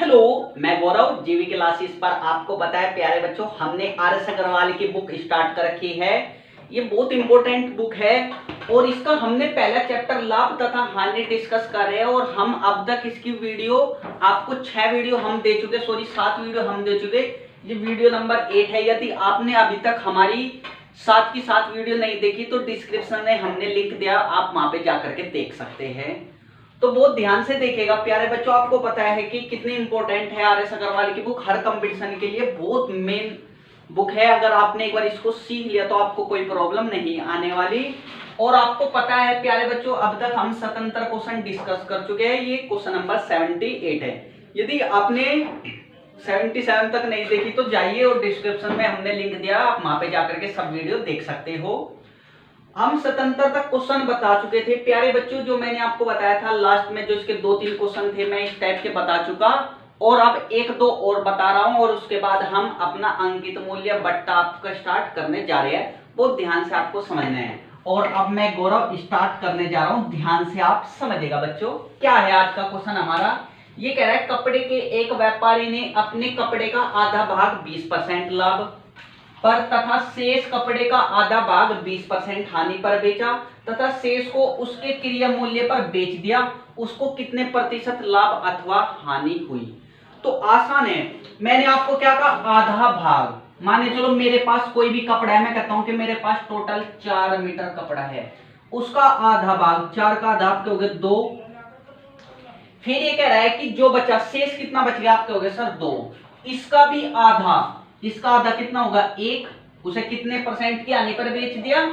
Hello, मैं गौरव जीवी classes पर आपको बताया प्यारे बच्चों, हमने आर.एस. अग्रवाल की बुक स्टार्ट कर रखी है। ये बहुत इंपॉर्टेंट बुक है और इसका हमने पहला चैप्टर लाभ तथा हानि डिस्कस कर रहे हैं और हम अब तक इसकी वीडियो आपको 6 वीडियो हम दे चुके, 7 वीडियो हम दे चुके। ये वीडियो नंबर 8 है। यदि आपने अभी तक हमारी 7 की 7 वीडियो नहीं देखी तो डिस्क्रिप्शन में हमने लिंक दिया, आप वहां पे जाकर के देख सकते हैं। तो बहुत ध्यान से देखेगा प्यारे बच्चों। आपको पता है कि कितनी इंपॉर्टेंट है आर.एस. अग्रवाल की बुक, हर कंपटीशन के लिए बहुत मेन बुक है। अगर आपने एक बार इसको सीख लिया तो आपको कोई प्रॉब्लम नहीं आने वाली। और आपको पता है प्यारे बच्चों, अब तक हम स्वतंत्र क्वेश्चन डिस्कस कर चुके हैं। ये क्वेश्चन नंबर 78 है। यदि आपने 77 तक नहीं देखी तो जाइए और डिस्क्रिप्शन में हमने लिंक दिया, आप वहां पे जाकर के सब वीडियो देख सकते हो। हम स्वतंत्र तक क्वेश्चन बता चुके थे प्यारे बच्चों, जो मैंने आपको बताया था लास्ट में, जो इसके 2-3 क्वेश्चन थे मैं इस टाइप के बता चुका और अब 1-2 और बता रहा हूं और उसके बाद हम अपना अंकित मूल्य बट्टा आपका स्टार्ट करने जा रहे हैं। बहुत ध्यान से आपको समझना है। और अब मैं गौरव स्टार्ट करने जा रहा हूं, ध्यान से आप समझिएगा बच्चों। क्या है आज का क्वेश्चन हमारा? ये कह रहा है कपड़े के एक व्यापारी ने अपने कपड़े का आधा भाग 20% लाभ पर तथा शेष कपड़े का आधा भाग 20% हानि पर बेचा तथा शेष को उसके क्रय मूल्य पर बेच दिया। उसको कितने प्रतिशत लाभ अथवा हानि हुई? तो आसान है। मैंने आपको क्या कहा? आधा भाग। माने चलो मेरे पास कोई भी कपड़ा है, मैं कहता हूं कि मेरे पास टोटल 4 मीटर कपड़ा है, उसका आधा भाग, 4 का आधा आपके हो गए 2। फिर ये कह रहा है कि जो बचा शेष कितना बच गया आपके हो गए सर 2। इसका भी आधा, इसका आधा कितना होगा 1, उसे कितने परसेंट की हानि पर बेच दिया?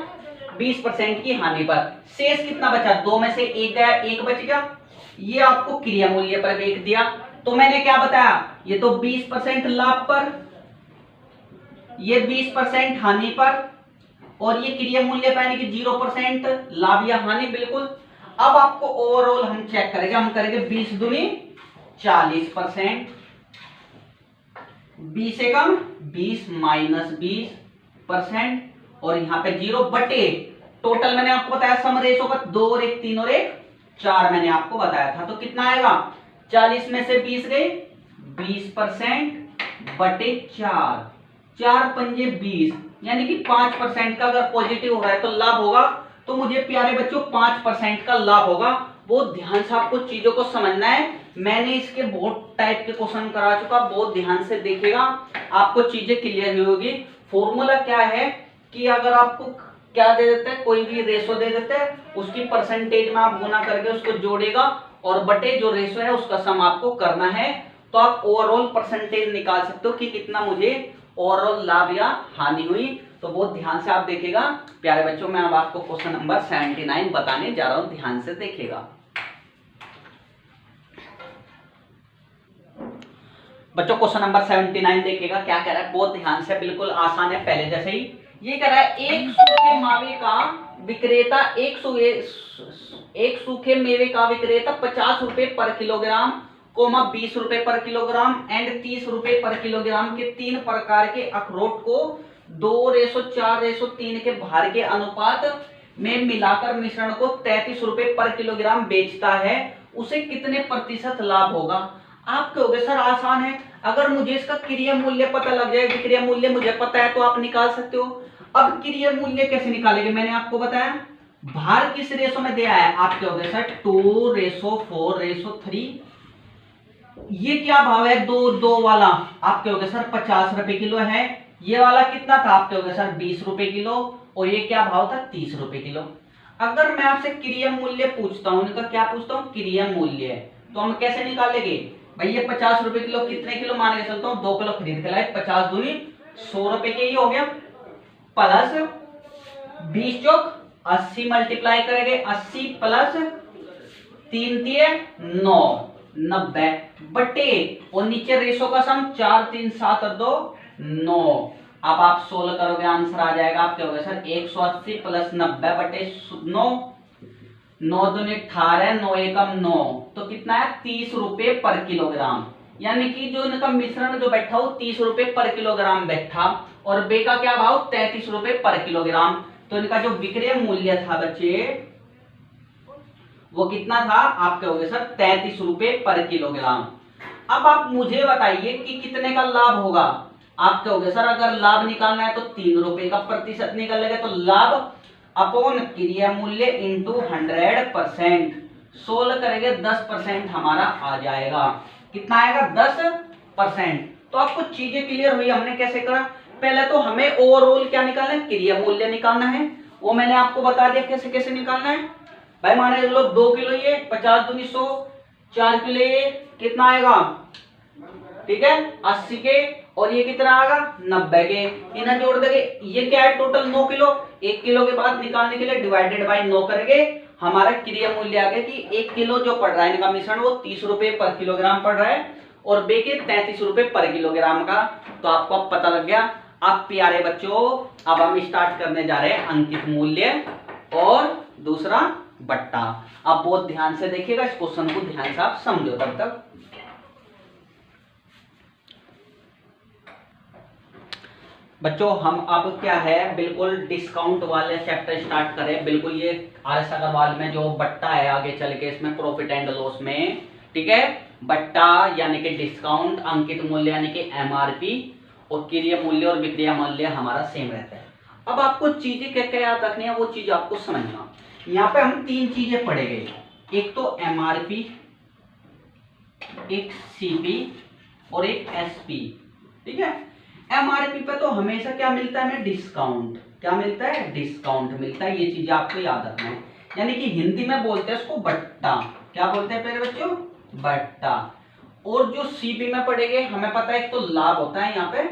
20% की हानि पर। शेष कितना बचा? 2 में से 1 गया, 1 बच गया। ये आपको क्रय मूल्य पर बेच दिया। तो मैंने क्या बताया? ये तो 20% लाभ पर, ये 20% हानि पर और ये क्रय मूल्य पर, यानी कि 0% लाभ या हानि। बिल्कुल। अब आपको ओवरऑल हम चेक करेंगे, हम करेंगे 20 दूनी 40%, 20 से कम 20 माइनस 20% और यहां पे 0 बटे टोटल मैंने आपको बताया सम रेशो का 2 और 1 3 और 1 4 मैंने आपको बताया था। तो कितना आएगा? 40 में से 20 गए, 20% बटे 4, 4 पंजे 20, यानी कि 5% का अगर पॉजिटिव हो रहा है तो लाभ होगा। तो मुझे प्यारे बच्चों 5% का लाभ होगा। बहुत ध्यान से आपको चीजों को समझना है। मैंने इसके बहुत टाइप के क्वेश्चन करा चुका, बहुत ध्यान से देखिएगा, आपको चीजें क्लियर होगी। फॉर्मूला क्या है कि अगर आपको क्या दे देते हैं, कोई भी रेशो दे देते हैं, उसकी परसेंटेज में आप गुना करके उसको जोड़ेगा और बटे जो रेशो है उसका सम आपको करना है। तो आप ओवरऑल परसेंटेज निकाल सकते हो कि कितना मुझे ओवरऑल लाभ या हानि हुई। तो बहुत ध्यान से आप देखिएगा प्यारे बच्चों। मैं अब आपको क्वेश्चन नंबर 79 बताने जा रहा हूं, ध्यान से देखिएगा बच्चों। क्वेश्चन नंबर 79 देखिएगा क्या कह रहा है, बहुत ध्यान से, बिल्कुल आसान है पहले जैसे ही। ये कह रहा है एक सूखे मावे का विक्रेता, एक सूखे मेवे का विक्रेता 50 रुपए पर किलोग्राम, 20 रुपए पर किलोग्राम एंड 30 रुपए पर किलोग्राम के 3 प्रकार के अखरोट को 2:4:3 के भार के अनुपात में मिलाकर मिश्रण को 33 रुपए पर किलोग्राम बेचता है। उसे कितने प्रतिशत लाभ होगा? आप कहोगे सर आसान है, अगर मुझे इसका क्रय मूल्य पता लग जाए, विक्रय मूल्य मुझे पता है तो आप निकाल सकते हो। अब क्रय मूल्य कैसे निकालेंगे? मैंने आपको बताया भार किस रेशो में दिया है, आप कहोगे सर 2:4:3। ये क्या भाव है? 2 वाला, आप कहोगे सर 50 रुपए किलो है। ये वाला कितना था? आप कहोगे सर 20 रुपए किलो। और ये क्या भाव था? 30 रुपए किलो। अगर मैं आपसे क्रय मूल्य पूछता हूं, इनका क्या पूछता हूं? क्रय मूल्य। तो हम कैसे निकालेंगे भाई? ये 50 रुपए किलो कितने किलो मान के चलता हूं? 2 किलो खरीद के लाए, 50 दूनी 100 रुपए के, ये हो गया, प्लस 20 चौक 80 मल्टीप्लाई करेंगे, 80 प्लस 3 3 9 90 बटे और नीचे रेशो का सम 4 3 7 और 2 9। अब आप 16 करोगे, आंसर आ जाएगा, आप क्या होगा सर 180 प्लस 90 बटे 9, 9 दूनी 18, 9 एकम 9, तो कितना है? 30 रुपए पर किलोग्राम। यानी कि जो इनका मिश्रण जो बैठा हो 30 रुपए पर किलोग्राम बैठा और बे का क्या भाव? 33 रुपए पर किलोग्राम। तो इनका जो विक्रय मूल्य था बच्चे वो कितना था? आप कहोगे सर 33 रुपए पर किलोग्राम। अब आप मुझे बताइए कि कितने का लाभ होगा। आप कहोगे सर अगर लाभ निकालना है तो 3 रुपए का प्रतिशत निकालेगा, तो लाभ अपॉन क्रिया मूल्य इंटू 100%, 16 करेंगे 10% हमारा आ जाएगा। कितना आएगा? 10%। तो आपको चीजें क्लियर हुई हमने कैसे करा। पहले तो हमें ओवरऑल क्या निकालना है, क्रिया मूल्य निकालना है, वो मैंने आपको बता दिया कैसे कैसे निकालना है। भाई माने लो 2 किलो ये 50 दूनी 100, 4 किलो ये कितना आएगा, ठीक है 80 के, और ये कितना आएगा 90 के, इन्हें जोड़ देंगे। ये क्या है टोटल 9 किलो। 1 किलो के बाद निकालने के लिए डिवाइडेड बाय 9 करेंगे, हमारा क्रिया मूल्य आ गया कि 1 किलो जो पड़ रहा है इनका मिश्रण वो 30 रुपए पर किलोग्राम पड़ रहा है, और बे के 33 रुपए पर किलोग्राम का। तो आपको अब पता लग गया। अब प्यारे बच्चों अब हम स्टार्ट करने जा रहे हैं अंकित मूल्य और दूसरा बट्टा। अब बहुत ध्यान से देखिएगा, इस क्वेश्चन को ध्यान से आप समझो। तब तक बच्चों हम अब क्या है बिल्कुल डिस्काउंट वाले चैप्टर स्टार्ट करें। बिल्कुल ये आर.एस. अग्रवाल में जो बट्टा है आगे चल के इसमें प्रॉफिट एंड लॉस में, ठीक है, बट्टा यानी कि डिस्काउंट, अंकित मूल्य यानी कि एमआरपी, और क्रिया मूल्य और विक्रय मूल्य हमारा सेम रहता है। अब आपको चीजें क्या क्या याद रखनी है वो चीज आपको समझना। यहाँ पे हम 3 चीजें पढ़ेंगे, एक तो एमआरपी, एक सीपी और एक एसपी, ठीक है। एमआरपी पे तो हमेशा क्या मिलता है हमें, डिस्काउंट। क्या मिलता है? डिस्काउंट मिलता है। ये चीजें आपको याद रखना है। यानी कि हिंदी में बोलते हैं उसको बट्टा। क्या बोलते हैं प्यारे बच्चों? बट्टा। और जो सीपी में पढ़ेंगे हमें पता है एक तो लाभ होता है यहाँ पे,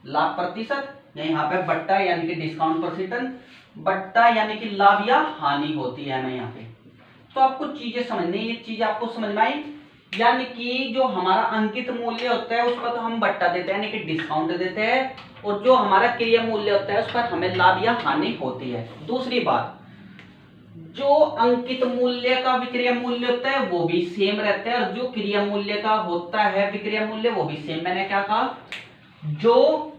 लाभ प्रतिशत, यहाँ पे बट्टा यानी कि डिस्काउंट परसेंटेज, बट्टा यानी कि लाभ या हानि होती है हमें यहाँ पे। तो आपको चीजें समझनी, ये चीज आपको समझ में आई। यानी कि जो हमारा अंकित मूल्य होता है उस पर तो हम बट्टा देते हैं यानी कि डिस्काउंट देते हैं, और जो हमारा क्रिया मूल्य होता है उस पर हमें लाभ या हानि होती है। दूसरी बात, जो अंकित मूल्य का विक्रय मूल्य होता है वो भी सेम रहता है, और जो क्रिया मूल्य का होता है विक्रय मूल्य वो भी सेम। मैंने क्या कहा, जो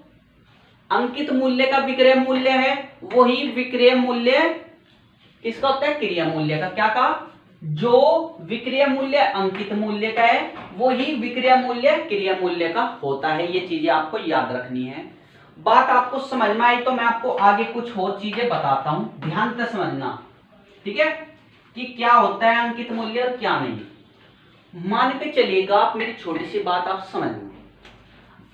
अंकित मूल्य का विक्रय मूल्य है वही विक्रय मूल्य किसका होता है, क्रिया मूल्य का। क्या कहा, जो विक्रय मूल्य अंकित मूल्य का है वही विक्रय मूल्य क्रिया मूल्य का होता है। ये चीजें आपको याद रखनी है। बात आपको समझ में आई तो मैं आपको आगे कुछ और चीजें बताता हूं, ध्यान से समझना, ठीक है, कि क्या होता है अंकित मूल्य और क्या नहीं। मान के चलिएगा आप, मेरी छोटी सी बात आप समझ लें।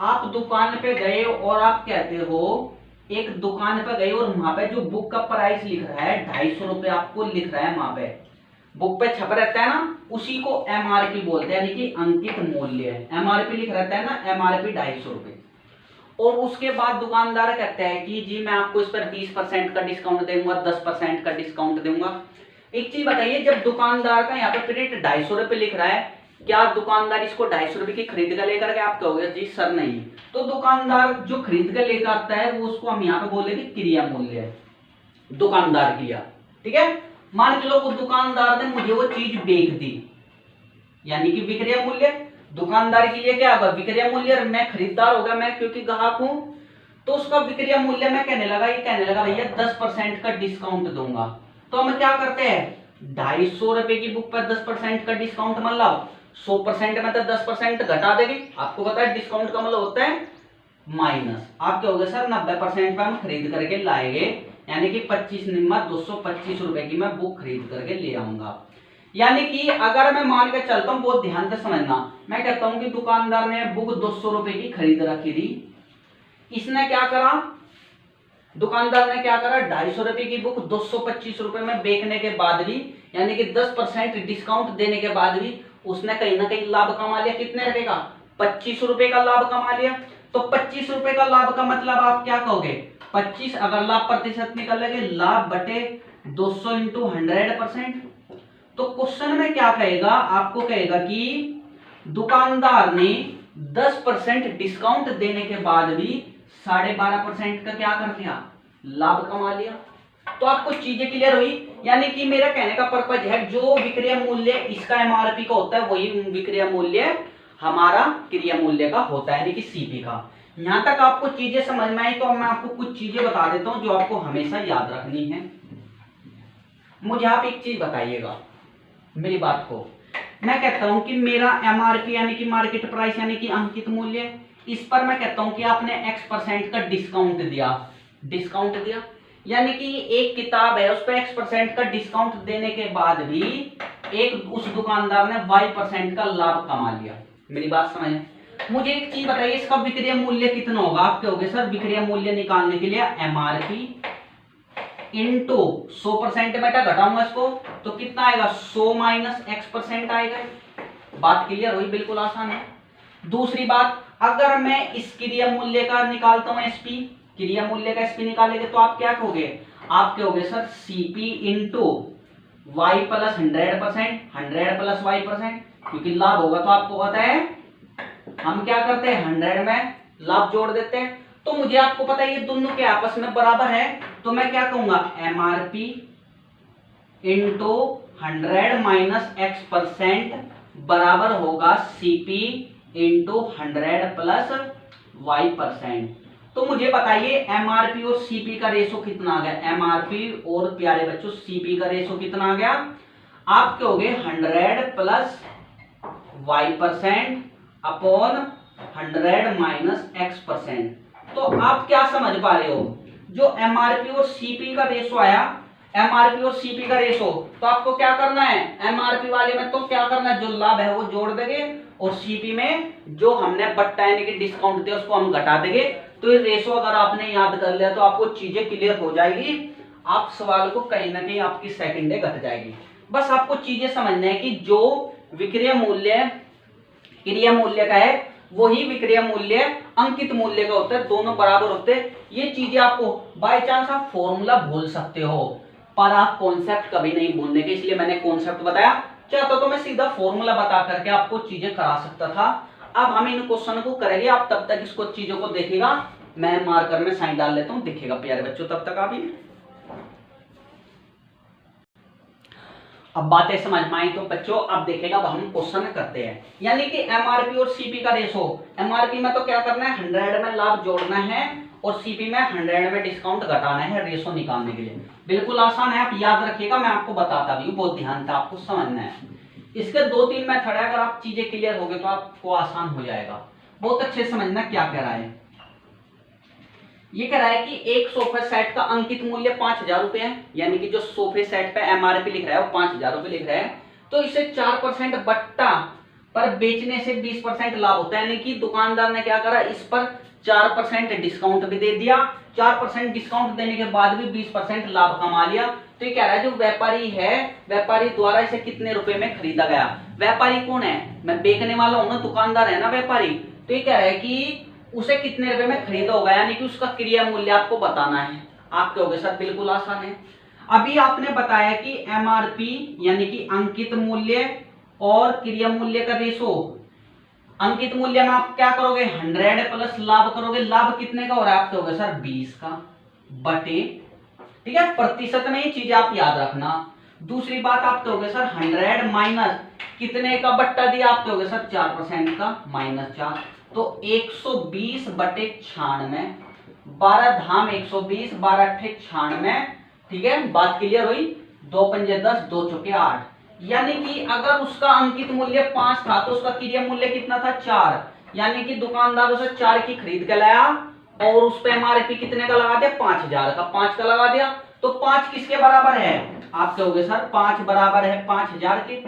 आप दुकान पे गए और आप कहते हो, एक दुकान पे गए और वहां पे जो बुक का प्राइस लिख रहा है 250 रुपए आपको लिख रहा है, वहां पे बुक पे छप रहता है ना, उसी को एमआरपी बोलते हैं यानी कि अंकित मूल्य। एमआरपी लिख रहता है ना, एमआरपी 250 रुपए। और उसके बाद दुकानदार कहता है कि जी मैं आपको इस पर 20% का डिस्काउंट दूंगा, 10% का डिस्काउंट दूंगा। एक चीज बताइए, जब दुकानदार का यहाँ पे रेट 250 रुपए लिख रहा है, क्या दुकानदार इसको 250 रुपए की खरीद कर लेकर के, आप कहोगे जी सर नहीं। तो दुकानदार जो खरीद कर लेकर आता है वो उसको हम यहाँ पे बोलेंगे क्रिया मूल्य, दुकानदार किया, ठीक है। मान के लो वो दुकानदार ने मुझे वो चीज बेच दी, यानी कि विक्रय मूल्य। दुकानदार के लिए क्या होगा, विक्रय मूल्य, और मैं खरीदार होगा, मैं क्योंकि ग्राहक हूं तो उसका विक्रय मूल्य मैं कहने लगा, ये कहने लगा भैया 10% का डिस्काउंट दूंगा। तो हम क्या करते हैं, 250 रुपए की बुक पर 10% का डिस्काउंट, मतलब 100% में तो 10% घटा देगी। आपको पता है डिस्काउंट का मतलब होता है माइनस। आप क्या होगा सर 90% पे हम खरीद करके लाएंगे, यानी कि 25 निम्मा 225 रुपए की मैं बुक खरीद करके ले आऊंगा। यानी कि अगर मैं मान के चलता हूं, बहुत ध्यान से समझना, मैं कहता हूं कि दुकानदार ने बुक 200 रुपए की खरीद रखी थी, इसने क्या करा, दुकानदार ने क्या करा, 250 रुपए की बुक 225 रुपए में बेचने के बाद भी, यानी कि 10% डिस्काउंट देने के बाद भी उसने कहीं ना कहीं लाभ कमा लिया। कितने रुपए का, 25 रुपए का लाभ कमा लिया। तो 25 रुपए का लाभ का मतलब आप क्या कहोगे, 25 अगर लाभ प्रतिशत निकालेंगे, लाभ बटे 200 इंटू 100%। तो क्वेश्चन में क्या कहेगा, आपको कहेगा कि दुकानदार ने 10% डिस्काउंट देने के बाद भी 12.5% का क्या कर लिया, लाभ कमा लिया। तो आपको चीजें क्लियर हुई। यानी कि मेरा कहने का पर्पज है, जो विक्रय मूल्य इसका एमआरपी का होता है वही विक्रय मूल्य हमारा क्रिया मूल्य का होता है, यानी कि सीपी का। यहां तक आपको चीजें समझ में आई तो मैं आपको कुछ चीजें बता देता हूं जो आपको हमेशा याद रखनी है। मुझे आप एक चीज बताइएगा मेरी बात को, मैं कहता हूं कि मेरा एमआरपी यानी कि मार्केट प्राइस यानी कि अंकित मूल्य, इस पर मैं कहता हूं कि आपने x% का डिस्काउंट दिया यानी कि एक किताब है उस पर x% का डिस्काउंट देने के बाद भी एक उस दुकानदार ने y% का लाभ कमा लिया। मेरी बात समझ। मुझे एक चीज बताइए, इसका विक्रय मूल्य कितना होगा? आप कहोगे सर विक्रय मूल्य निकालने के लिए एमआरपी इंटू 100% में घटाऊंगा इसको तो कितना आएगा? 100 माइनस x% आएगा। बात क्लियर हुई? बिल्कुल आसान है। दूसरी बात, अगर मैं इस क्रिया मूल्य का निकालता हूं एसपी, क्रिया मूल्य का एसपी निकालेंगे तो आप क्या कहोगे? आप कहोगे sir CP into Y plus 100%, 100 plus y%, क्योंकि लाभ होगा तो आपको पता है हम क्या करते हैं 100 में लाभ जोड़ देते हैं। तो मुझे आपको पता है ये दोनों के आपस में बराबर है तो मैं क्या कहूंगा? एमआरपी इंटू 100 माइनस x% बराबर होगा सीपी इंटू 100 प्लस y%। तो मुझे बताइए एमआरपी और सीपी का रेशो कितना आ गया? एमआरपी और प्यारे बच्चों सीपी का रेशो कितना आ गया? आप कहोगे 100 plus y% upon 100 minus x%। तो आप क्या समझ पा रहे हो? जो एमआरपी और सीपी का रेशो आया, एमआरपी और सीपी का रेशो, तो आपको क्या करना है? एमआरपी वाले में तो क्या करना है? जो लाभ है वो जोड़ देंगे और सीपी में जो हमने बट्टा यानी कि डिस्काउंट दिया उसको हम घटा देंगे। तो ये रेशो अगर आपने याद कर लिया तो आपको चीजें क्लियर हो जाएगी। आप सवाल को कहीं ना कहीं आपकी सेकंडे घट जाएगी। बस आपको चीजें समझना है कि जो विक्रय मूल्य क्रिया मूल्य का है वही विक्रय मूल्य अंकित मूल्य का होता है, दोनों बराबर होते हैं। ये चीजें आपको बाय चांस आप फॉर्मूला भूल सकते हो पर आप कॉन्सेप्ट कभी नहीं भूलने के, इसलिए मैंने कॉन्सेप्ट बताया। चाहता तो मैं सीधा फॉर्मूला बता करके आपको चीजें करा सकता था। अब हम इन क्वेश्चन को करेंगे, आप तब तक इसको चीजों को देखिएगा। मैं मार्कर में साइन डाल लेता हूं, दिखेगा प्यारे बच्चों तब तक आप ही। अब बातें समझ में आई तो बच्चों अब देखेगा अब हम क्वेश्चन करते हैं। यानी कि एमआरपी और सीपी का रेशो, एमआरपी में तो क्या करना है 100 में लाभ जोड़ना है और सीपी में 100 में डिस्काउंट घटाना है रेशो निकालने के लिए। बिल्कुल आसान है, आप याद रखिएगा, मैं आपको बताता भी हूँ, बहुत ध्यान से आपको समझना है। इसके 2-3 मेथड है, अगर आप चीजें क्लियर हो गए तो आपको आसान हो जाएगा। बहुत अच्छे समझना क्या कह रहा है। ये कह रहा है कि एक सोफे सेट का अंकित मूल्य 5000 रुपए है, यानी कि जो सोफे सेट पे एमआरपी लिख रहा है वो 5000 रुपए लिख रहा है। तो इसे 4% बट्टा पर बेचने से 20% लाभ होता है, यानी कि दुकानदार ने क्या करा, इस पर 4% डिस्काउंट भी दे दिया। 4% डिस्काउंट देने के बाद भी 20% लाभ कमा लिया। तो ये कह रहा है जो व्यापारी है, व्यापारी द्वारा इसे कितने रुपए में खरीदा गया। व्यापारी कौन है? मैं बेचने वाला हूं ना, दुकानदार है ना व्यापारी। तो ये कह रहा है कि उसे कितने रुपए में खरीदा होगा, यानी कि उसका क्रिया मूल्य आपको बताना है। आप कहोगे सर बिल्कुल आसान है। अभी आपने बताया कि एमआरपी यानी कि अंकित मूल्य और क्रिया मूल्य का रेशो। अंकित मूल्य में आप क्या करोगे 100 प्लस लाभ करोगे। लाभ कितने का हो रहा है? आप कहोगे सर 20 का बटे, ठीक है, प्रतिशत में ये चीज आप याद रखना। दूसरी बात आप कहोगे सर 100 माइनस कितने का बट्टा दिया? आप कहोगे सर 4% का माइनस 4, तो 120 बटे 96, 12 धाम 120, 12 अट्ठे 96, ठीक है। बात क्लियर हुई? 2 पंजे 10, 2 चौके 8। यानी कि अगर उसका अंकित मूल्य 5 था तो उसका क्रिया मूल्य कितना था? 4। यानी कि दुकानदार उसे 4 की खरीद के लाया और उस पे एमआरपी कितने का लगा दिया? 5000 का, 5 का लगा दिया। तो 5 किसके बराबर है? आप कहोगे सर 5 बराबर है 5000 के।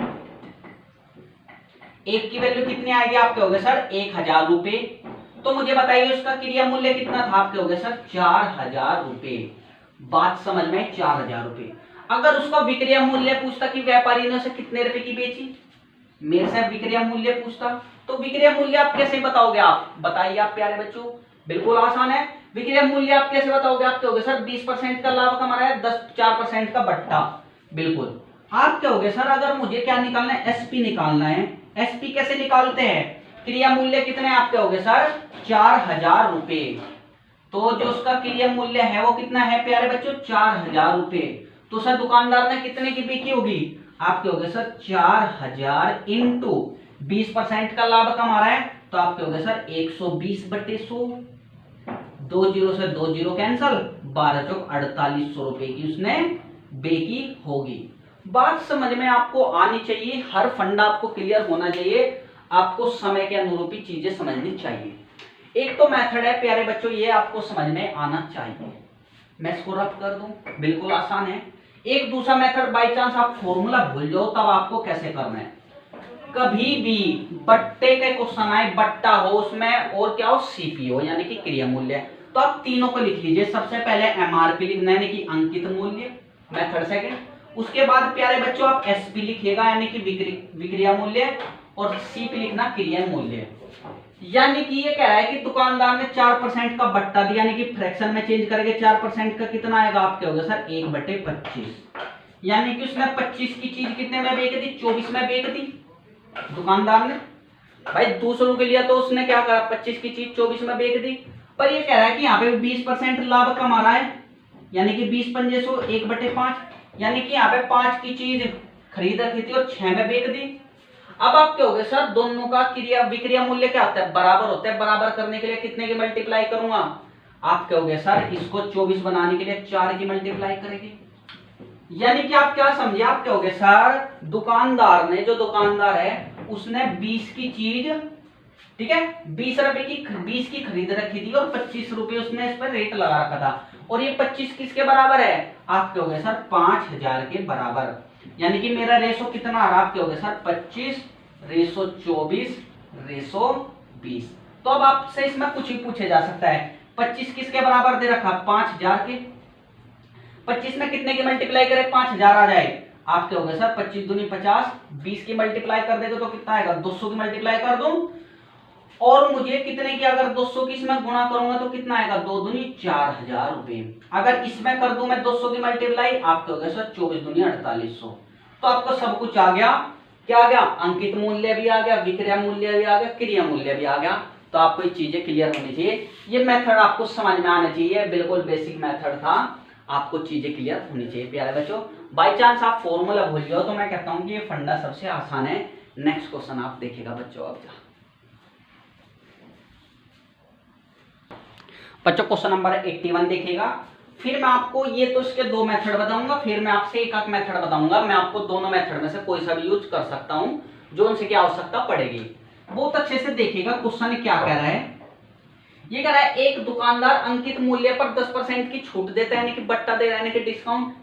एक की वैल्यू कितनी आएगी? आप कहोगे सर 1000 रुपए। तो मुझे बताइए उसका क्रिया मूल्य कितना था? आप कहोगे सर 4000 रुपए। बात समझ में? 4000 रुपए। अगर उसका विक्रय मूल्य पूछता कि व्यापारी ने उसे कितने रुपए की बेची, मेरे से विक्रय मूल्य पूछता, तो विक्रय मूल्य आप कैसे बताओगे? आप बताइए आप प्यारे बच्चों, बिल्कुल आसान है। विक्रय मूल्य आप कैसे बताओगे? आप कहोगे सर 20% का लाभ कमा रहा है, 4% का बट्टा। बिल्कुल। आप कहोगे सर अगर मुझे क्या निकालना है? एसपी निकालना है। एसपी कैसे निकालते हैं? क्रिया मूल्य कितने? आप कहोगे सर 4000 रुपए। तो जो उसका क्रिया मूल्य है वो कितना है प्यारे बच्चों? 4000 रुपए। तो सर दुकानदार ने कितने की बिकी होगी? आप कहोगे सर 4000 इंटू 20% का लाभ कमा रहा है, तो आप कहोगे सर 120 बटे 100, 2 जीरो से 2 जीरो कैंसल, 12 चौक 4800 रुपए की उसने बेकी होगी। बात समझ में आपको आनी चाहिए, हर फंडा आपको क्लियर होना चाहिए, आपको समय के अनुरूप ही चीजें समझनी चाहिए। एक तो मेथड है प्यारे बच्चों, ये आपको समझ में आना चाहिए। मैं इसको रब कर दूं, बिल्कुल आसान है। एक दूसरा मेथड, बाई चांस आप फॉर्मूला भूल जाओ तब आपको कैसे करना है। कभी भी बट्टे के क्वेश्चन आए, बट्टा हो उसमें और क्या हो, सीपी हो यानी कि क्रिया मूल्य, तो आप तीनों को लिख लीजिए। सबसे पहले एमआरपी लिखना है यानी कि अंकित मूल्य, मेथड सेकंड। उसके बाद प्यारे बच्चों आप एसपी लिखिएगा यानी कि विक्रिया मूल्य, और सीपी लिखना क्रिया मूल्य। यानी कि ये कह रहा है कि दुकानदार ने 4% का बट्टा दिया, यानी कि फ्रैक्शन में चेंज करेंगे 4% का कितना आएगा, आप क्या होगा सर 1/25। यानी कि उसने 25 की चीज कितने में बेच दी, 24 में बेच दी दुकानदार ने। भाई दूसरों के लिए तो उसने क्या करा, 25 की चीज 24 में बेच दी। पर ये कह रहा है कि यहाँ पे 20% लाभ कमा रहा है, यानी कि 20 पंजे 100 1/5, यानी कि यहाँ पे 5 की चीज खरीद रखी थी और 6 में बेच दी। अब आप क्या होगे सर, दोनों का क्रिया विक्रिया मूल्य क्या होता है, बराबर होता है। बराबर करने के लिए कितने की मल्टीप्लाई करूंगा, आप क्या होगे सर, इसको 24 बनाने के लिए 4 की मल्टीप्लाई करेंगे। यानी कि आप क्या समझे, आप क्या होगे सर, दुकानदार ने, जो दुकानदार है उसने 20 की चीज, ठीक है, 20 रुपए की 20 की खरीद रखी थी और 25 रुपए उसने इस पर रेट लगा रखा था। और ये 25 किसके बराबर है, आप क्या होगे सर 5000 के बराबर। यानी कि मेरा रेशो कितना आ रहा, आप क्या होगे सर 25 रेशो 24 रेशो 20। तो अब आपसे इसमें कुछ ही पूछे जा सकता है। 25 किसके बराबर दे रखा, 5000 के। 25 में कितने की मल्टीप्लाई करें, 5000 आ जाए, आप क्या होगा सर 25 दूनी 50, 20 की मल्टीप्लाई कर देगा तो कितना आएगा, 200 की मल्टीप्लाई कर दूं, और मुझे कितने की, अगर 200 की इसमें गुणा करूंगा तो कितना आएगा, 2 दूनी 4000 रुपए। अगर इसमें कर दूं मैं 200 की मल्टीप्लाई, आप क्या होगा सर 24 दूनी 4800। तो आपको सब कुछ आ गया, क्या आ गया, अंकित मूल्य भी आ गया, विक्रिया मूल्य भी आ गया, क्रिया मूल्य भी आ गया। तो आपको ये चीजें क्लियर होनी चाहिए, ये मेथड आपको समझ में आना चाहिए, बिल्कुल बेसिक मेथड था, आपको चीजें क्लियर होनी चाहिए प्यारे बच्चों। बाई चांस आप फॉर्मूला भूल जाओ तो मैं कहता हूं कि ये फंडा सबसे आसान है। नेक्स्ट क्वेश्चन आप देखिएगा बच्चों। अब बच्चों क्वेश्चन नंबर 81 देखिएगा। फिर मैं आपको ये तो इसके दो मेथड बताऊंगा, फिर मैं आपसे एक आध मेथड बताऊंगा। मैं आपको दोनों मेथड में से कोई सा भी यूज कर सकता हूं जो उनसे क्या आवश्यकता पड़ेगी। बहुत अच्छे से देखिएगा क्वेश्चन क्या कह रहा है। ये कह रहा है एक दुकानदार अंकित मूल्य पर 10% की छूट देता है, यानी कि बट्टा दे रहा है, यानी कि डिस्काउंट।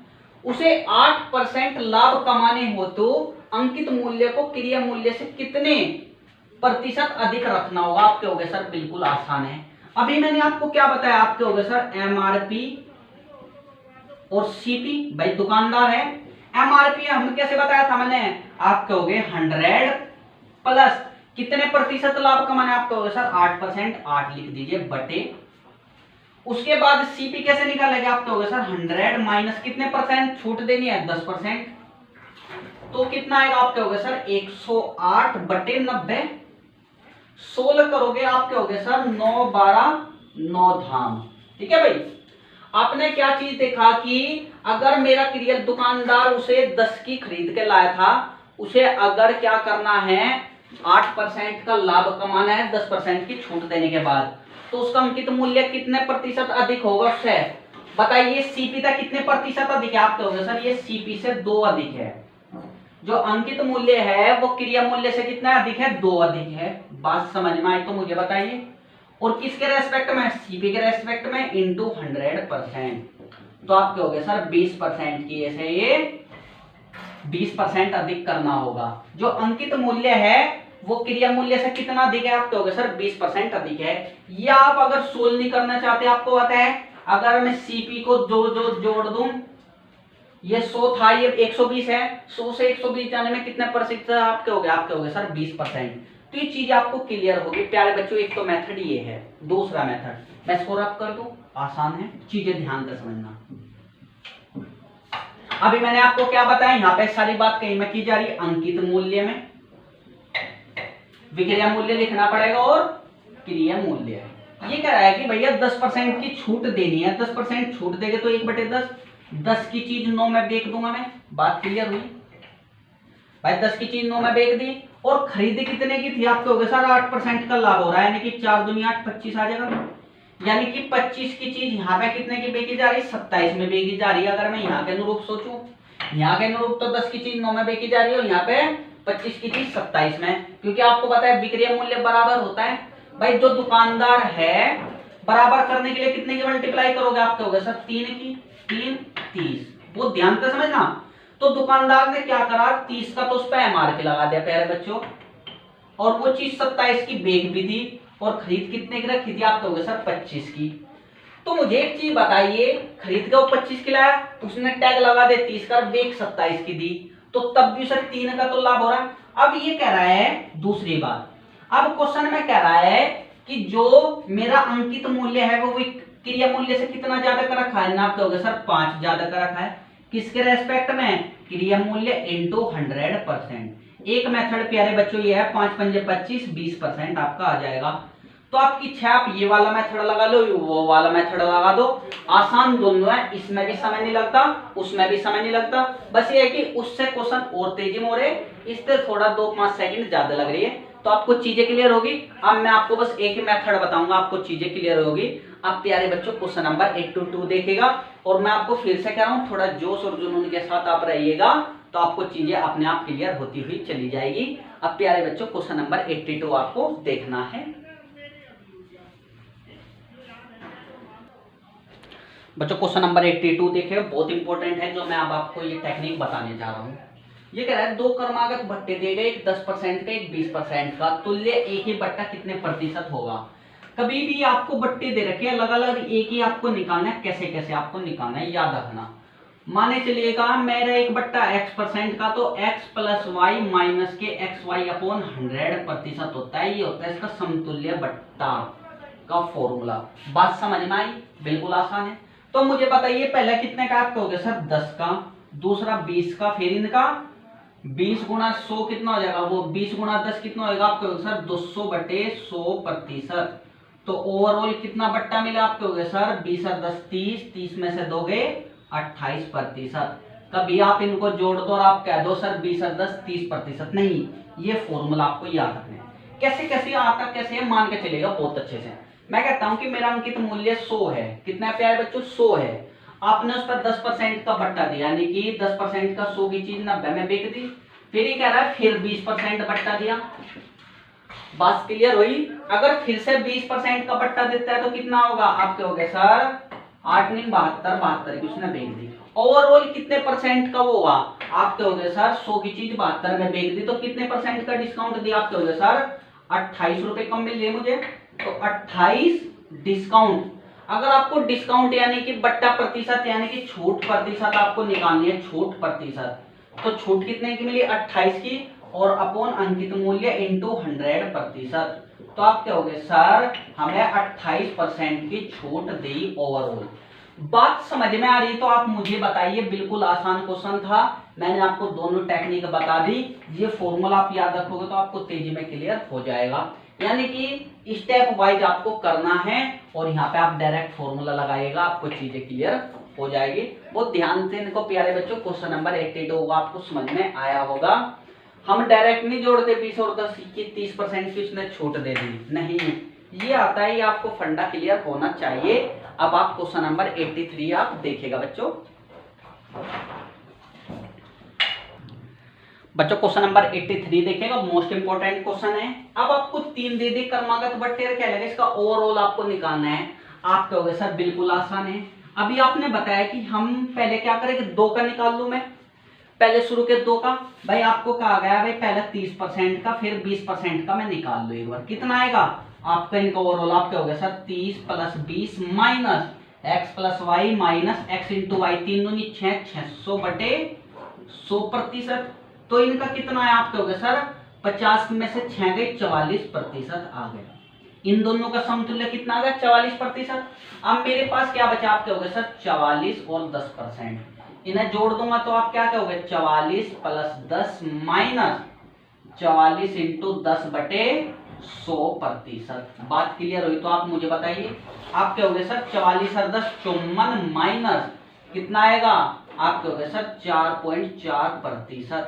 उसे 8% लाभ कमाने हो तो अंकित मूल्य को क्रिया मूल्य से कितने प्रतिशत अधिक रखना होगा। आप क्या हो गए सर, बिल्कुल आसान है। अभी मैंने आपको क्या बताया, आप क्या हो गए सर, एमआरपी और सीपी। भाई दुकानदार है, एमआरपी हम कैसे बताया था मैंने, आप क्या हो गए 100 प्लस कितने प्रतिशत लाभ कमाना है, आप कहोगे सर 8%, 8 लिख दीजिए बटे। उसके बाद सीपी कैसे निकालेंगे, आप कहोगे सर 100 माइनस कितने परसेंट छूट देनी है, 10%, तो कितना आएगा, आप कहोगे सर 108 बटे 90। 16 करोगे आप क्या होगे सर 9 12 9 धाम। ठीक है भाई, आपने क्या चीज देखा कि अगर मेरा क्रिया दुकानदार उसे 10 की खरीद के लाया था, उसे अगर क्या करना है 8% का लाभ कमाना है 10% की छूट देने के बाद, तो उसका अंकित मूल्य कितने प्रतिशत अधिक होगा उससे, बताइए। सीपी तक कितने प्रतिशत अधिक है, आप कहोगे सर ये सीपी से 2 अधिक है। जो अंकित मूल्य है वो क्रिया मूल्य से कितना अधिक है, 2 अधिक है। बात समझ में आई तो मुझे बताइए। और किसके रेस्पेक्ट में, सीपी के रेस्पेक्ट में इंटू 100%। तो आप कहोगे सर 20% की ऐसे ये 20% अधिक करना होगा। जो अंकित मूल्य है वो क्रिया मूल्य से कितना अधिक है, आप कहोगे सर 20% अधिक है। या आप अगर सोल्व नहीं करना चाहते, आपको पता है अगर मैं सीपी को जोड़ दूं, ये 100 था, ये 120 है, 100 से 120 जाने में कितने प्रतिशत आप कहोगे सर 20%। तो ये चीज आपको क्लियर होगी प्यारे बच्चों। एक तो मेथड ये है, दूसरा मेथड मैं इसको रब कर दूं, आसान है, चीजें ध्यान से समझना। अभी मैंने आपको क्या बताया, यहाँ पे सारी बात कहीं में की जा रही है, अंकित मूल्य में विक्रिया मूल्य लिखना पड़ेगा और क्रिया मूल्य। ये कह रहा है कि भैया 10% की छूट देनी है, 10% छूट देंगे तो 1/10, 10 की चीज 9 में बेच दूंगा मैं। बात क्लियर हुई भाई, 10 की चीज 9 में बेच दी। और खरीदी कितने की थी, आप कहोगे सर 8% का लाभ हो रहा है, यानी कि 4 दूनी 8 25 आ जाएगा। यानी कि 25 की चीज यहाँ पे कितने की बेची जा रही है, 27 में बेची जा रही है। अगर मैं यहाँ के अनुरूप सोचूं, यहाँ के अनुरूप तो 10 की चीज 9 में बेची जा रही है और यहाँ पे 25 की चीज 27 में, क्योंकि आपको पता है विक्रय मूल्य बराबर होता है। भाई जो दुकानदार है बराबर करने के लिए कितने की मल्टीप्लाई करोगे, आप कहोगे सर 3 की, 3 30, वो ध्यान से समझना। तो दुकानदार ने क्या करा, 30 का तो उस पर MRP लगा दिया प्यारे बच्चों, और वो चीज 27 की बेच भी थी, और खरीद कितने की रखी थी, आप कहोगे सर 25 की। तो मुझे एक चीज बताइए, खरीद के वो 25 की लाया, उसने टैग लगा दे 30 का, बेच 27 की दी, तो तब भी सर 3 का तो लाभ हो रहा है। अब ये कह रहा है दूसरी बात, अब क्वेश्चन में कह रहा है कि जो मेरा अंकित मूल्य है वो विक्रय मूल्य से कितना ज्यादा का रखा है ना, आप कहोगे सर 5 ज्यादा का रखा है। किसके रेस्पेक्ट में, क्रिया मूल्य इंटू 100%। एक मेथड प्यारे बच्चों ये है 5 पंजे 25, 20% आपका आ जाएगा। तो आपकी इच्छा, आप ये वाला मेथड लगा लो, वो वाला मेथड लगा दो, आसान दोनों है, इसमें भी समय नहीं लगता, उसमें भी समय नहीं लगता। बस ये है कि उससे क्वेश्चन और तेजी में हो रहे, इससे थोड़ा 2-5 सेकंड ज्यादा लग रही है। तो आपको चीजें क्लियर होगी। अब मैं आपको बस एक ही मेथड बताऊंगा, आपको चीजें क्लियर होगी। अब प्यारे बच्चों क्वेश्चन नंबर 82 देखिएगा, और मैं आपको फिर से कह रहा हूँ थोड़ा जोश और जुनून के साथ आप रहिएगा, तो आपको चीजें अपने आप क्लियर होती हुई चली जाएगी। अब प्यारे बच्चों क्वेश्चन नंबर 82 आपको देखना है। बच्चों क्वेश्चन नंबर 82 देखिए, बहुत इंपॉर्टेंट है, जो मैं अब आपको ये टेक्निक बताने जा रहा हूँ। ये कह रहा है 2 क्रमागत भट्टे दिए गए, एक 10% का, एक 20% का, तुल्य एक ही बट्टा कितने प्रतिशत होगा। कभी भी आपको बट्टे दे रखे अलग अलग, एक ही आपको निकालना है, कैसे कैसे आपको निकालना है याद रखना। माने चलिएगा मेरा एक बट्टा x% का, तो x प्लस वाई माइनस के XY अपॉन 100% होता है, ये होता है इसका समतुल्य बट्टा का फॉर्मूला। बात समझ में आई, बिल्कुल आसान है। तो मुझे बताइए पहले कितने का, आप कहोगे सर 10 का, दूसरा 20 का, फिर इनका 20 गुणा 100 कितना हो जाएगा, वो 20 गुणा 10 कितना होगा, आप कहोगे सर 200/100%। तो ओवरऑल कितना बट्टा मिला, आप कहोगे सर 20 और 10 30, 30 में से दोगे 28%। कभी आप इनको जोड़ दो और आप कह दो सर 20 और 10 30%, नहीं, ये फॉर्मूला आपको याद रखना है। कैसे कैसे आता, कैसे मान के चलेगा बहुत अच्छे से। मैं कहता हूं कि मेरा अंकित मूल्य 100 है, कितना है प्यारे बच्चों 100 है, आपने उस पर 10% का बट्टा दिया, यानी कि 10% का 100 की चीज 90 में बेच दी। फिर ये कह रहा है फिर 20% बट्टा दिया, बात क्लियर हुई। अगर फिर से 20% का बट्टा देता है तो कितना होगा, आप कहोगे सर 8 9 72 की उसने बेच दी। ओवरऑल कितने परसेंट का वो होगा, आप कहोगे सर 100 की चीज 72 में बेच दी, तो कितने परसेंट का डिस्काउंट दिया, आप कहोगे सर 28 रुपए कम मिल रहे मुझे, तो 28 डिस्काउंट। अगर आपको डिस्काउंट यानी कि बट्टा प्रतिशत यानी कि छूट प्रतिशत आपको निकालनी है, छूट प्रतिशत, तो छूट कितने की मिली 28 की, और अपॉन अंकित मूल्य इंटू 100%। तो आप कहोगे सर हमें 28% की छूट दी ओवरऑल। बात समझ में आ रही तो आप मुझे बताइए, बिल्कुल आसान क्वेश्चन था, मैंने आपको दोनों टेक्निक बता दी। ये फॉर्मूला आप याद रखोगे तो आपको तेजी में क्लियर हो जाएगा, यानी कि स्टेप वाइज आपको करना है, और यहाँ पे आप डायरेक्ट फॉर्मूला लगाइएगा, आपको चीजें क्लियर हो जाएगी। बहुत ध्यान से इनको प्यारे बच्चों, क्वेश्चन नंबर 82 होगा, आपको समझ में आया होगा। हम डायरेक्ट नहीं जोड़ते 20 और 10 की 30% की उसने छूट दे दी, नहीं, ये आता है, ये आपको फंडा क्लियर होना चाहिए। अब आप क्वेश्चन नंबर 83 आप देखिएगा बच्चों। बच्चों क्वेश्चन नंबर 83 देखिएगा, मोस्ट इंपोर्टेंट क्वेश्चन है। अब आपको 3 दे दी क्रमागत बट्टे, क्या लगे इसका ओवरऑल आपको निकालना है। आप कहोगे सर बिल्कुल आसान है, अभी आपने बताया कि हम पहले क्या करें कि 2 का निकाल लूं मैं, पहले शुरू के 2 का। भाई आपको कहा गया भाई पहले 30% का फिर 20% का मैं निकाल लूं एक बार, कितना आएगा आपका इनका ओवरऑल, आप कहोगे sir 30 + 20 minus x + y minus x × y, 3 दूनी 6, 600/100%। तो इनका कितना है, आप कहोगे सर 50 में से 6 गए 44% आ गए। इन दोनों का समतुल्य कितना आ गया 44%। अब मेरे पास क्या बचा, आप कहोगे सर 44 और 10%, इन्हें जोड़ दूंगा तो आप क्या कहोगे 44 + 10 माइनस 44 × 10/100%। बात क्लियर हुई तो आप मुझे बताइए, आप कहोगे सर 44 और 10 54 माइनस कितना आएगा, आप कहोगे सर 4.4%।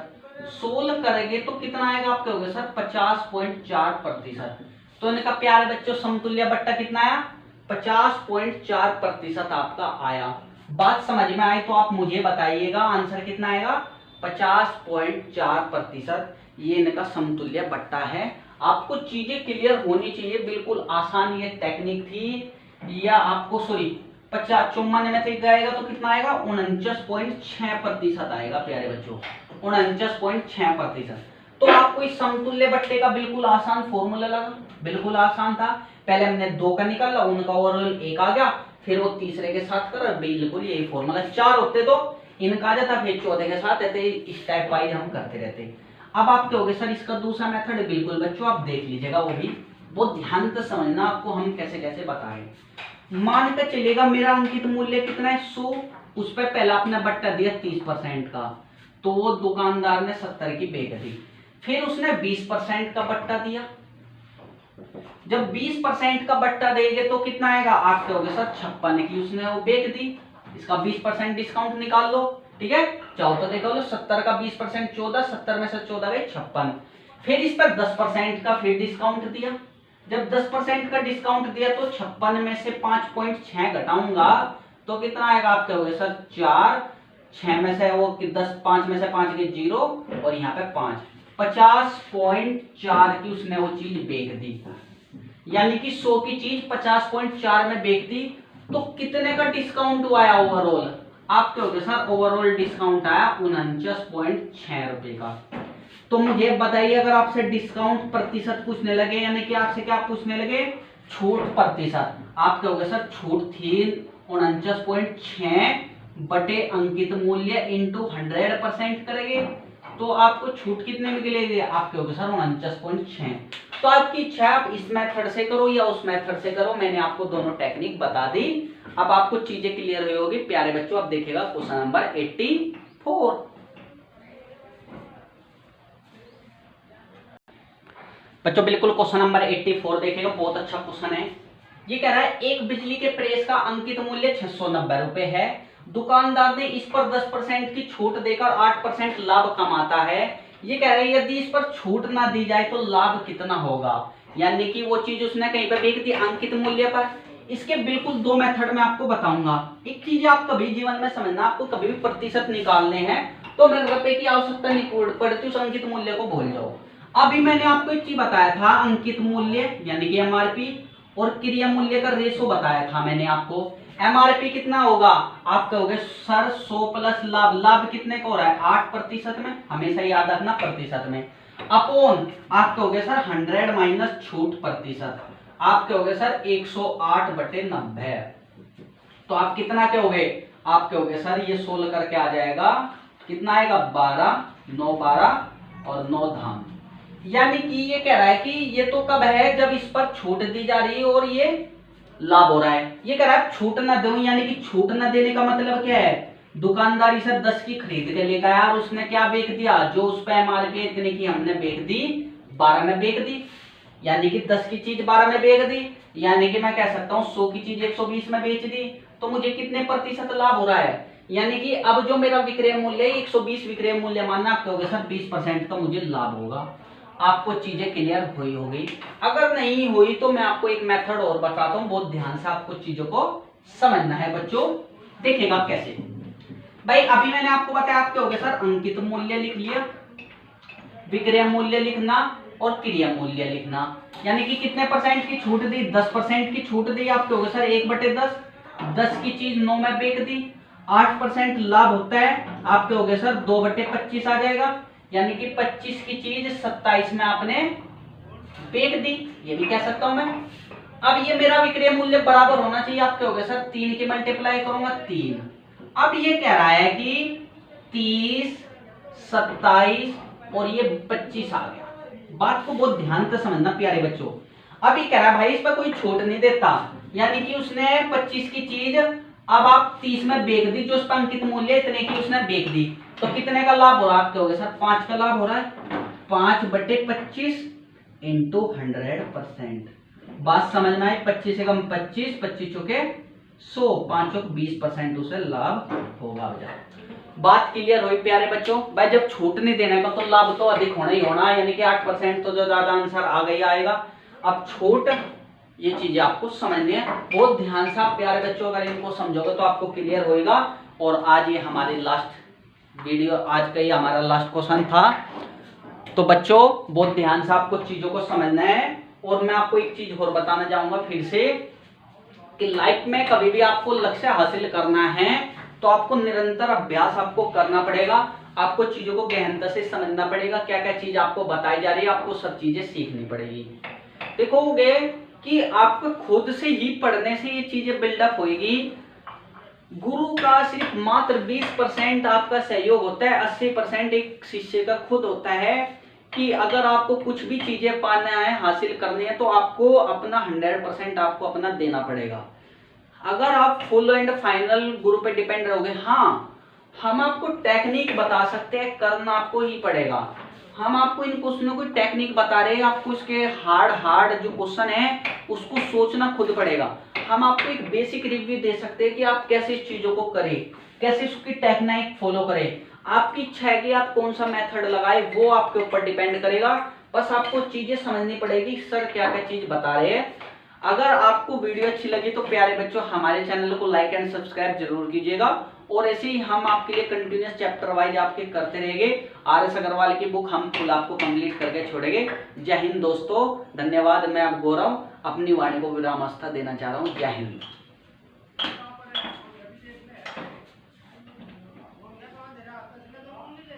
सोल्व करेंगे तो कितना आएगा, आप कहोगे सर 50.4%। तो इनका प्यारे बच्चों समतुल्य बट्टा कितना आया 50.4% आपका आया। बात समझ में आए तो आप मुझे बताइएगा आंसर कितना आएगा। 50.4%। ये इनका समतुल्य बट्टा है। आपको चीजें क्लियर होनी चाहिए, बिल्कुल आसान ये टेक्निक थी। या आपको सॉरी 54 में से आएगा तो कितना आएगा 49.6% आएगा प्यारे बच्चों, 49.6%। तो आपको इस समतुल्य बट्टे का बिल्कुल आसान फॉर्मूला लगा, बिल्कुल आसान था। पहले हमने 2 का निकाला, उनका ओवरऑल 1 आ गया, फिर वो तीसरे के साथ कर, बिल्कुल यही फॉर्मूला। 4 होते तो इनका आ जाता, फिर चौथे के साथ रहते, इस टाइप वाइज हम करते रहते। अब आप कहोगे सर इसका दूसरा मेथड, बिल्कुल बच्चों आप देख लीजिएगा, वो भी बहुत ध्यान से समझना आपको हम कैसे कैसे बताएं। मान कर चलेगा मेरा अंकित मूल्य कितना है 100, उस पर पहला आपने बट्टा दिया 30% का, तो वो दुकानदार ने 70 की बेच दी। फिर उसने 20% का बट्टा दिया। जब 20% का बट्टा देंगे तो कितना आएगा, आप कहोगे सर 56 की उसने वो बेच दी, इसका 20% डिस्काउंट निकाल लो, ठीक है। चाहो तो देखो लो 70 का 20% 14, 70 में से 14 गए 56। फिर इस पर 10% का फिर डिस्काउंट दिया। जब 10% का डिस्काउंट दिया तो 56 में से 5.6 घटाऊंगा तो कितना आएगा, आप कहोगे सर 4, 6 में से वो 10, 5 में से 5 के 0 और यहाँ पे 5, 50.4 की उसने वो चीज बेच दी। यानी कि 100 की चीज 50.4 में बेच दी। तो कितने का डिस्काउंट हुआ है ओवरऑल, आप कहोगे सर ओवरऑल डिस्काउंट आया 49.6 रुपए का। तो मुझे बताइए अगर आपसे डिस्काउंट प्रतिशत पूछने लगे, यानी कि आपसे क्या पूछने लगे, छूट प्रतिशत, आप कहोगे सर छूट थी 49.6 बटे अंकित मूल्य इंटू 100% करेंगे तो आपको छूट कितने में मिलेगी, आप कहोगे सर 49.6। तो आपकी इच्छा है आप इस मेथड से करो या उस मेथड से करो, मैंने आपको दोनों टेक्निक बता दी। अब आपको चीजें क्लियर हुई होगी प्यारे बच्चों। अब देखिएगा क्वेश्चन नंबर 84। बच्चों बिल्कुल क्वेश्चन नंबर 84 देखेगा, बहुत अच्छा क्वेश्चन है। ये कह रहा है एक बिजली के प्रेस का अंकित मूल्य 690 रुपए है, दुकानदार ने इस पर 10% की छूट देकर 8% लाभ कमाता है। ये कह रहा है यदि इस पर छूट ना दी जाए तो लाभ कितना होगा, यानी कि वो चीज उसने कहीं पर बेच दी अंकित मूल्य पर। इसके बिल्कुल 2 मेथड मैं आपको बताऊंगा। एक चीज आप कभी जीवन में समझना, आपको कभी भी प्रतिशत निकालने हैं तो रुपए की आवश्यकता नहीं पड़ती, उस अंकित मूल्य को भूल जाओ। अभी मैंने आपको एक चीज बताया था, अंकित मूल्य यानी कि एमआरपी और क्रिया मूल्य का रेशो बताया था मैंने आपको। एमआरपी कितना होगा, आप कहोगे सर 100 प्लस लाभ, लाभ कितने को हो रहा है 8% में, हमेशा याद रखना प्रतिशत में, अपॉन आप कहोगे सर 100 माइनस छूट प्रतिशत, आप कहोगे सर 108/90। तो आप कितना कहोगे, आप कहोगे सर ये 16 करके आ जाएगा, कितना आएगा 12, 9 12 और 9 धाम। यानी कि ये कह रहा है कि ये तो कब है, जब इस पर छूट दी जा रही है और ये लाभ हो रहा है। ये कह रहा है छूट ना दो, यानी कि छूट ना देने का मतलब क्या है, दुकानदार इसे 10 की खरीद के लेकर आया और उसने क्या बेच दिया, जो उस पर एमआरपी इतने की हमने बेच दी 12 में बेच दी, यानी कि 10 की चीज 12 में बेच दी, यानी कि मैं कह सकता हूँ 100 की चीज 120 में बेच दी। तो मुझे कितने प्रतिशत लाभ हो रहा है, यानी कि अब जो मेरा विक्रय मूल्य है 120 विक्रय मूल्य मानना, आप कहोगे सर 20% का मुझे लाभ होगा। आपको चीजें क्लियर हुई होगी। अगर नहीं हुई तो मैं आपको एक मेथड और बताता हूं, बहुत ध्यान से आपको चीजों को समझना है बच्चों। देखिएगा कैसे भाई, अभी मैंने आपको बताया, आप क्या हो गया सर अंकित मूल्य लिख लिया, विक्रय मूल्य लिखना और क्रिया मूल्य लिखना, यानी कि कितने परसेंट की छूट दी, 10% की छूट दी, आप क्या हो गया सर 1/10, 10 की चीज 9 में बेच दी, 8% लाभ होता है, आप क्या हो गया सर 2/25 आ जाएगा, यानी कि 25 की चीज 27 में आपने बेच दी, ये भी कह सकता हूं मैं। अब ये मेरा विक्रय मूल्य बराबर होना चाहिए, आप क्या हो गया सर 3 की मल्टीप्लाई करूंगा 3। अब ये कह रहा है कि 30, 27 और ये 25 आ गया। बात को बहुत ध्यान से समझना प्यारे बच्चों। अब ये कह रहा है भाई इस पर कोई छूट नहीं देता, यानी कि उसने 25 की चीज अब आप 30 में बेच दी, जो उसका अंकित मूल्य इतने की उसने बेच दी, तो कितने का लाभ हो रहा है, आप कहोगे सर 5 का लाभ हो रहा है, 5/25 इंटू 100%। बात समझ में आई, 25 से कम 25, 25 चौके 100, 5 चौक 20% उसे लाभ होगा। बात क्लियर हुई प्यारे बच्चों। भाई जब छूट नहीं देने का तो लाभ तो अधिक होना ही होना, यानी कि 8% तो जो ज्यादा आंसर आ गई आएगा। अब छूट ये चीजें आपको समझनी है। बहुत ध्यान से आप प्यारे बच्चों अगर इनको समझोगे तो आपको क्लियर होएगा। और आज ये हमारी लास्ट वीडियो, आज का ये हमारा लास्ट क्वेश्चन था। तो बच्चों बहुत ध्यान से आपको चीजों को समझना है। और मैं आपको एक चीज और बताना चाहूंगा फिर से कि लाइफ में कभी भी आपको लक्ष्य हासिल करना है तो आपको निरंतर अभ्यास आपको करना पड़ेगा। आपको चीजों को गहनता से समझना पड़ेगा, क्या क्या चीज आपको बताई जा रही है, आपको सब चीजें सीखनी पड़ेगी। देखोगे कि आपको खुद से ही पढ़ने से ये चीजें बिल्डअप होगी। गुरु का सिर्फ मात्र 20% आपका सहयोग होता है, 80% एक शिष्य का खुद होता है। कि अगर आपको कुछ भी चीजें पाना है, हासिल करनी है, तो आपको अपना 100% आपको अपना देना पड़ेगा। अगर आप फुल एंड फाइनल गुरु पे डिपेंड रहोगे, हाँ हम आपको टेक्निक बता सकते हैं, करना आपको ही पड़ेगा। हम आपको इन क्वेश्चनों की टेक्निक बता रहे हैं, आपको इसके हार्ड जो क्वेश्चन है उसको सोचना खुद पड़ेगा। हम आपको एक बेसिक रिव्यू दे सकते हैं कि आप कैसे इस चीजों को करें, कैसे उसकी टेक्निक फॉलो करें। आपकी इच्छा है कि आप कौन सा मेथड लगाए, वो आपके ऊपर डिपेंड करेगा। बस आपको चीजें समझनी पड़ेगी सर क्या क्या चीज बता रहे हैं। अगर आपको वीडियो अच्छी लगी तो प्यारे बच्चों हमारे चैनल को लाइक एंड सब्सक्राइब जरूर कीजिएगा। और ऐसे ही हम आपके लिए कंटिन्यूअस चैप्टर वाइज आपके करते रहेंगे। RS अग्रवाल की बुक हम फुल आपको कंप्लीट करके छोड़ेंगे। जय हिंद दोस्तों, धन्यवाद। मैं अब गौरव अपनी वाणी को विरामावस्था देना चाह रहा हूँ। जय हिंद।